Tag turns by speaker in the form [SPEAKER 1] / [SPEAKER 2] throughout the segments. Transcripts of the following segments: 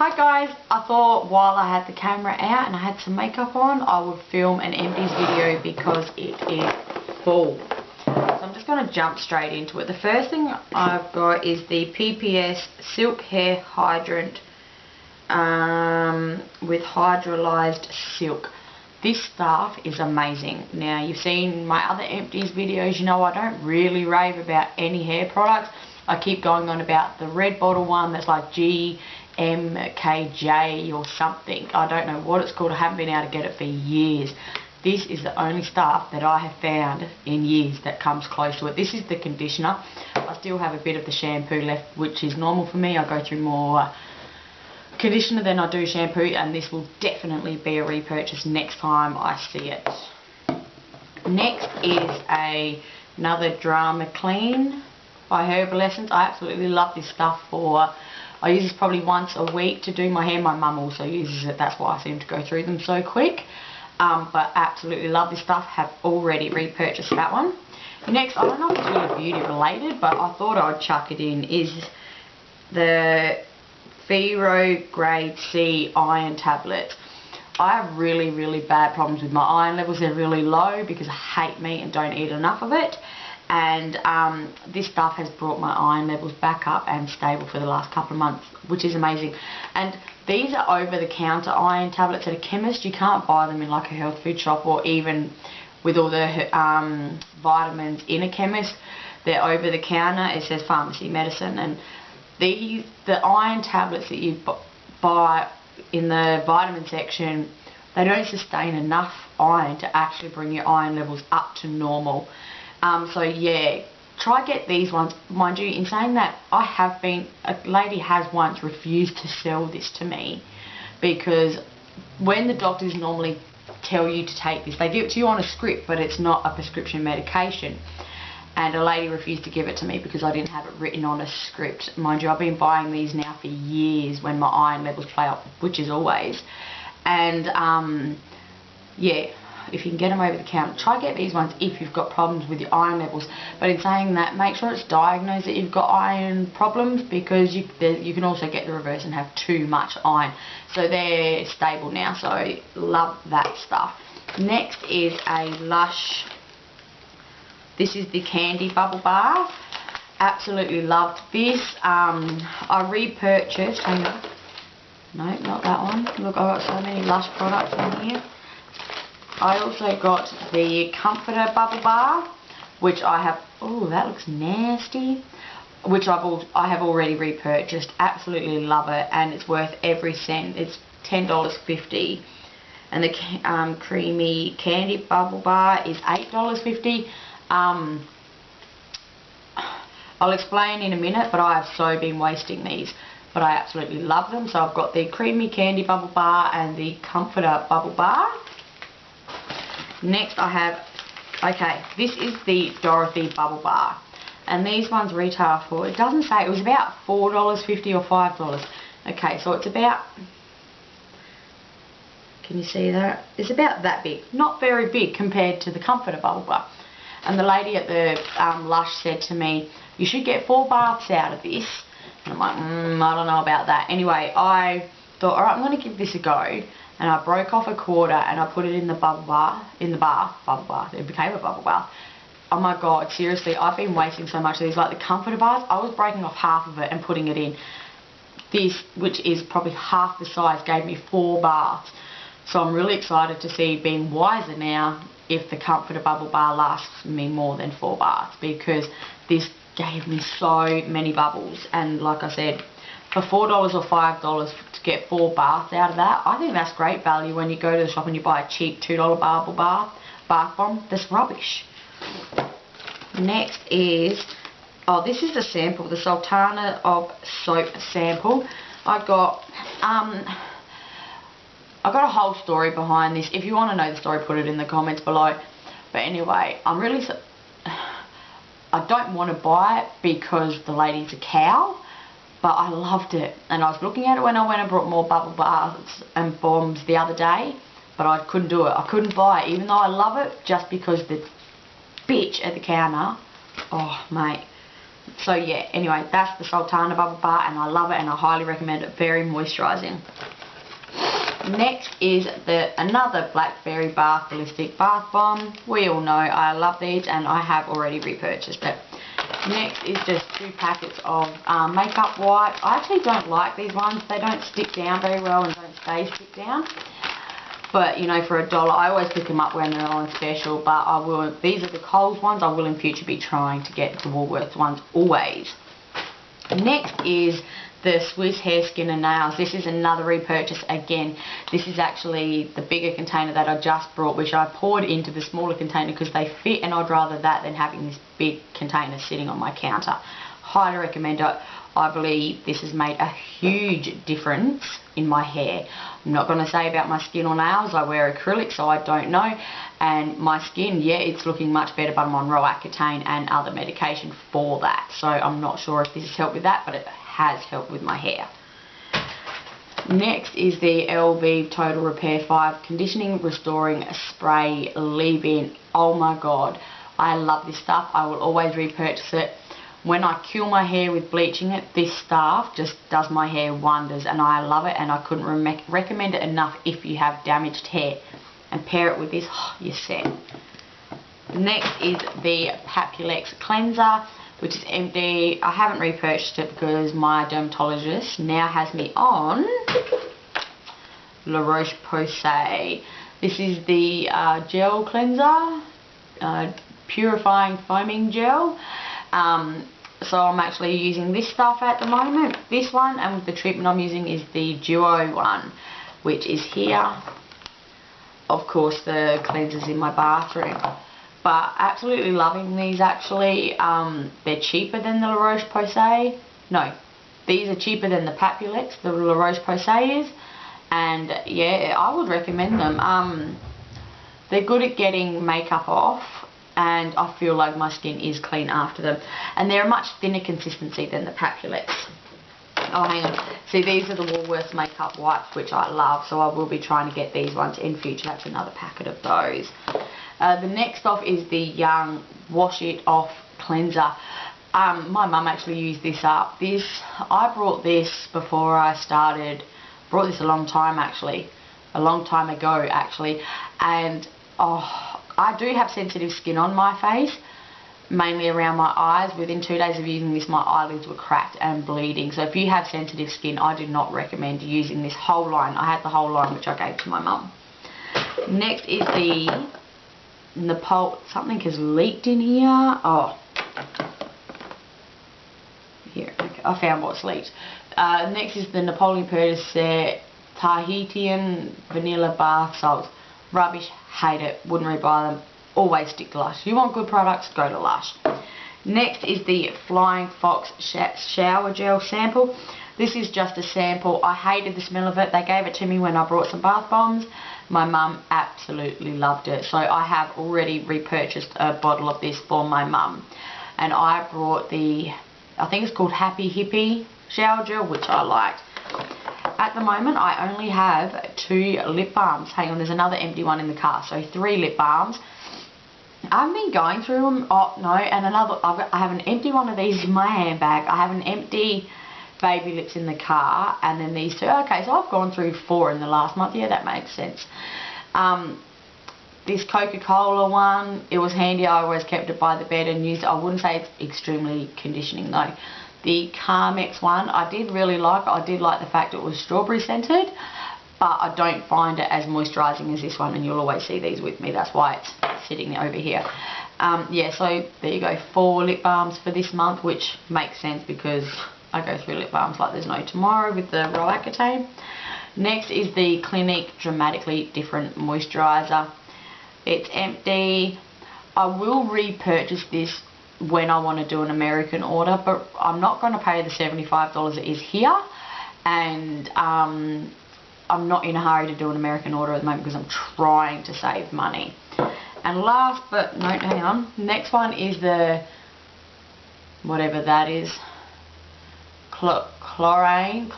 [SPEAKER 1] Hi guys, I thought while I had the camera out and I had some makeup on, I would film an Empties video because it is full. So I'm just going to jump straight into it. The first thing I've got is the PPS Silk Hair Hydrant with hydrolyzed silk. This stuff is amazing. Now, you've seen my other Empties videos, you know I don't really rave about any hair products. I keep going on about the red bottle one that's like GMKJ or something. I don't know what it's called. I haven't been able to get it for years. This is the only stuff that I have found in years that comes close to it. This is the conditioner. I still have a bit of the shampoo left, which is normal for me. I go through more conditioner than I do shampoo, and this will definitely be a repurchase next time I see it. Next is another Drama Clean by Herbal Essence. I absolutely love this stuff I use this probably once a week to do my hair. My mum also uses it, that's why I seem to go through them so quick. But absolutely love this stuff, have already repurchased that one. Next, I don't know if it's really beauty related, but I thought I'd chuck it in, is the Fero Grade C iron tablets. I have really bad problems with my iron levels. They're really low because I hate meat and don't eat enough of it. And this stuff has brought my iron levels back up and stable for the last couple of months, which is amazing. And these are over-the-counter iron tablets at a chemist. You can't buy them in like a health food shop or even with all the vitamins in a chemist. They're over-the-counter. It says pharmacy medicine, and the iron tablets that you buy in the vitamin section, they don't sustain enough iron to actually bring your iron levels up to normal. So yeah, try get these ones. Mind you, in saying that, a lady has once refused to sell this to me because when the doctors normally tell you to take this, they give it to you on a script, but it's not a prescription medication. And a lady refused to give it to me because I didn't have it written on a script. Mind you, I've been buying these now for years when my iron levels play up, which is always. And yeah, if you can get them over the counter, try get these ones if you've got problems with your iron levels. But in saying that, make sure it's diagnosed that you've got iron problems, because you can also get the reverse and have too much iron. So they're stable now, so love that stuff. Next is a Lush. This is the Candy Bubble Bar. Absolutely loved this. I repurchased, hang on. No, not that one. Look, I've got so many Lush products in here. I also got the Comforter Bubble Bar, which I have, oh that looks nasty, which I have already repurchased. Absolutely love it, and it's worth every cent. It's $10.50. And the Creamy Candy Bubble Bar is $8.50. I'll explain in a minute, but I have so been wasting these, but I absolutely love them. So I've got the Creamy Candy Bubble Bar and the Comforter Bubble Bar. Next I have, okay, this is the Dorothy Bubble Bar, and these ones retail for, it doesn't say, it was about $4.50 or $5. Okay, so it's about, can you see that? It's about that big, not very big compared to the Comforter Bubble Bar. And the lady at the Lush said to me, you should get 4 baths out of this. And I'm like, I don't know about that. Anyway, I thought, alright, I'm going to give this a go. And I broke off a quarter and I put it in the bubble bar, it became a bubble bath. Oh my god, seriously, I've been wasting so much of these, like the Comforter bars, I was breaking off half of it and putting it in. This, which is probably half the size, gave me 4 baths. So I'm really excited to see, being wiser now, if the Comforter Bubble Bar lasts me more than 4 baths, because this gave me so many bubbles. And like I said, for $4 or $5 to get 4 baths out of that, I think that's great value when you go to the shop and you buy a cheap $2 bubble bath bomb. That's rubbish. Next is, oh, this is the sample, the Sultana of Soap sample. I got a whole story behind this. If you want to know the story, put it in the comments below. But anyway, I don't want to buy it because the lady's a cow. But I loved it, and I was looking at it when I went and brought more bubble baths and bombs the other day, but I couldn't do it. I couldn't buy it, even though I love it, just because the bitch at the counter, oh mate, So yeah, anyway, that's the Sultana Bubble Bar, and I love it and I highly recommend it. Very moisturising. Next is another Blackberry Bath Ballistic Bath Bomb. We all know I love these and I have already repurchased it. Next is just 2 packets of makeup wipes. I actually don't like these ones. They don't stick down very well and don't stay stick down. But you know, for $1, I always pick them up when they're on special. But I will. These are the Coles ones. I will in future be trying to get the Woolworths ones always. Next is the Swiss Hair, Skin and Nails. This is another repurchase again. This is actually the bigger container that I just brought, which I poured into the smaller container because they fit, and I'd rather that than having this big container sitting on my counter. Highly recommend it. I believe this has made a huge difference in my hair. I'm not going to say about my skin or nails. I wear acrylic, so I don't know. And my skin, yeah, it's looking much better, but I'm on Roaccutane and other medication for that. So I'm not sure if this has helped with that, but it has helped with my hair. Next is the LV Total Repair 5 Conditioning Restoring Spray Leave-In. Oh my god, I love this stuff. I will always repurchase it. When I kill my hair with bleaching it, this stuff just does my hair wonders, and I love it, and I couldn't recommend it enough if you have damaged hair. And pair it with this, oh, you're set. Next is the Papulex Cleanser, which is empty. I haven't repurchased it because my dermatologist now has me on La Roche-Posay. This is the gel cleanser, purifying foaming gel. So I'm actually using this stuff at the moment, this one, and the treatment I'm using is the Duo one, which is here. Of course, the cleanser's in my bathroom. But absolutely loving these actually. They're cheaper than the La Roche-Posay. No, these are cheaper than the Papulex, the La Roche-Posay is. And yeah, I would recommend them. They're good at getting makeup off, and I feel like my skin is clean after them. And they're a much thinner consistency than the Papulex. Oh, hang on. See, these are the Woolworths makeup wipes, which I love, so I will be trying to get these ones in future. That's another packet of those. The next off is the Young Wash It Off Cleanser. My mum actually used this up. I brought this before I started. Brought this a long time ago actually, and oh, I do have sensitive skin on my face, mainly around my eyes. Within 2 days of using this, my eyelids were cracked and bleeding. So if you have sensitive skin, I do not recommend using this whole line. I had the whole line, which I gave to my mum. Next is the something has leaked in here. Oh, here, okay, I found what's leaked. Next is the Napoleon Perdicet Tahitian Vanilla Bath Salts. Rubbish, hate it, wouldn't rebuy them. Always stick to Lush. You want good products, go to Lush. Next is the Flying Fox Shower Gel Sample. This is just a sample. I hated the smell of it. They gave it to me when I brought some bath bombs. My mum absolutely loved it. So I have already repurchased a bottle of this for my mum. And I brought I think it's called Happy Hippie Shower Gel, which I liked. At the moment, I only have 2 lip balms. Hang on, there's another empty one in the car. So 3 lip balms. I've been going through them. Oh, no, and I have an empty one of these in my handbag. I have an empty Baby Lips in the car, and then these 2. Okay, so I've gone through 4 in the last month. Yeah, that makes sense. This Coca-Cola one, it was handy. I always kept it by the bed and used it. I wouldn't say it's extremely conditioning though. The Carmex one, I did really like it. I did like the fact it was strawberry scented, but I don't find it as moisturising as this one, and you'll always see these with me. That's why it's sitting over here. Yeah, so there you go, 4 lip balms for this month, which makes sense because I go through lip balms like there's no tomorrow with the Roaccutane. Next is the Clinique Dramatically Different Moisturiser. It's empty. I will repurchase this when I want to do an American order, but I'm not going to pay the $75 it is here, and I'm not in a hurry to do an American order at the moment because I'm trying to save money. And last but no, hang on, next one is the whatever that is, chlorine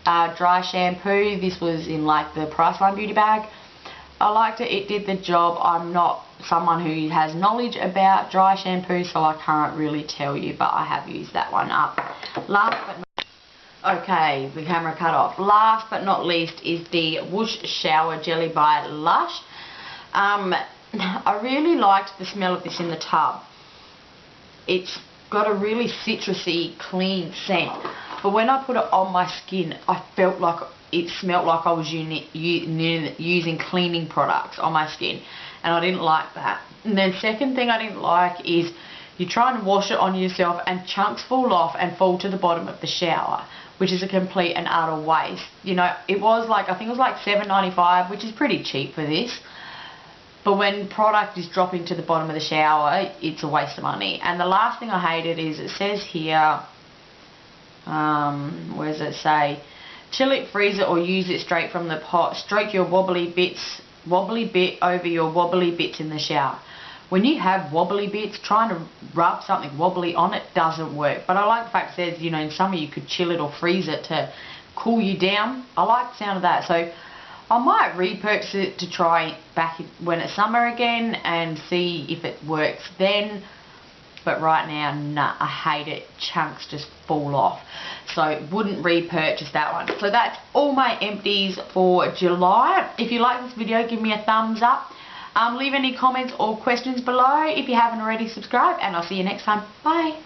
[SPEAKER 1] dry shampoo. This was in like the Priceline beauty bag. I liked it. It did the job. I'm not someone who has knowledge about dry shampoo, so I can't really tell you, but I have used that one up. Okay, the camera cut off. Last but not least is the Whoosh Shower Jelly by Lush. I really liked the smell of this in the tub. It's got a really citrusy, clean scent. But when I put it on my skin, I felt like it smelled like I was using cleaning products on my skin. And I didn't like that. And then second thing I didn't like is you try and wash it on yourself and chunks fall off and fall to the bottom of the shower, which is a complete and utter waste. You know, it was like, I think it was like $7.95, which is pretty cheap for this. But when product is dropping to the bottom of the shower, it's a waste of money. And the last thing I hated is it says here, where does it say? Chill it, freeze it, or use it straight from the pot. Stroke your wobbly bit over your wobbly bits in the shower. When you have wobbly bits, trying to rub something wobbly on it doesn't work. But I like the fact it says, you know, in summer you could chill it or freeze it to cool you down. I like the sound of that. So I might repurchase it to try back when it's summer again and see if it works then. But right now, nah, I hate it. Chunks just fall off. So wouldn't repurchase that one. So that's all my empties for July. If you like this video, give me a thumbs up. Leave any comments or questions below. If you haven't already, subscribe, and I'll see you next time. Bye.